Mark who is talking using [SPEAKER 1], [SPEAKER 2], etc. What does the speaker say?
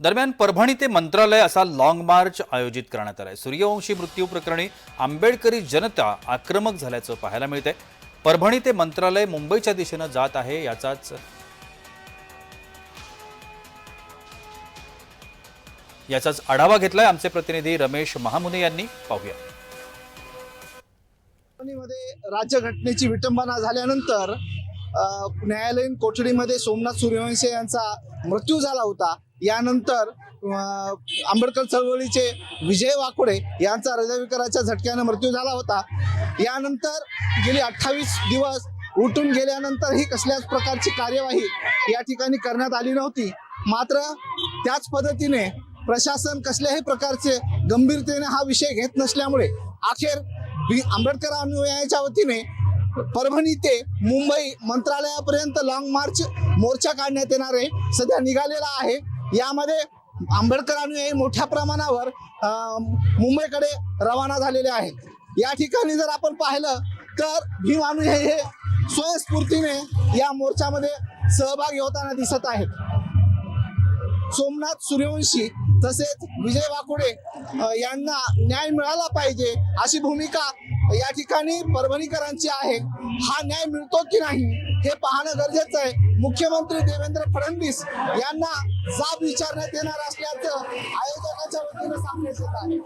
[SPEAKER 1] दरम्यान परभणी ते मंत्रालय असा लॉंग मार्च आयोजित करण्यात आलाय। सूर्यवंशी मृत्यू प्रकरणी आंबेडकरी जनता आक्रमक झाल्याचं पाहायला मिळतंय। परभणी ते मंत्रालय मुंबईच्या दिशेने जात आहे, याचाच आढावा घेतलाय आमचे प्रतिनिधी रमेश महामुने यांनी। पाहूया।
[SPEAKER 2] परभणीमध्ये राज्यघटनेची विटंबना झाल्यानंतर न्यायालयीन कोठडीमध्ये सोमनाथ सूर्यवंशी यांचा मृत्यू झाला होता। यानंतर आंबेडकर चळवळीचे विजय वाकोडे यांचा हृदयविकाराच्या झटक्याने मृत्यू झाला होता। यानंतर गेली 28 दिवस उठून गेल्यानंतर ही कसल्याच प्रकारची कार्यवाही या ठिकाणी करण्यात आली नव्हती। मात्र त्याच पद्धतीने प्रशासन कसल्याही प्रकारचे गंभीरतेने हा विषय घेत नसल्यामुळे अखेर आंबेडकर अनुयायांच्या वतीने परभणी ते मुंबई मंत्रालयापर्यंत लॉंग मार्च मोर्चा काढण्यात येणार आहे, सध्या निघालेला आहे। यामध्ये आंबेडकर अनुयायी मोठ्या प्रमाणावर मुंबईकडे रवाना झालेले आहेत। या ठिकाणी जर आपण पाहिलं तर भीम अनुयायी हे स्वयंस्फूर्तीने या मोर्चामध्ये सहभागी होताना दिसत आहेत। सोमनाथ सूर्यवंशी तसेच विजय वाकोडे यांना न्याय मिळाला पाहिजे अशी भूमिका या ठिकाणी परभणीकरांची आहे। हा न्याय मिळतो की नाही हे पाहणं गरजेचं आहे। मुख्यमंत्री देवेंद्र फडणवीस यांना जाब विचारण्यात येणार असल्याचं आयोजकांच्या वतीने सांगण्यात येत आहे।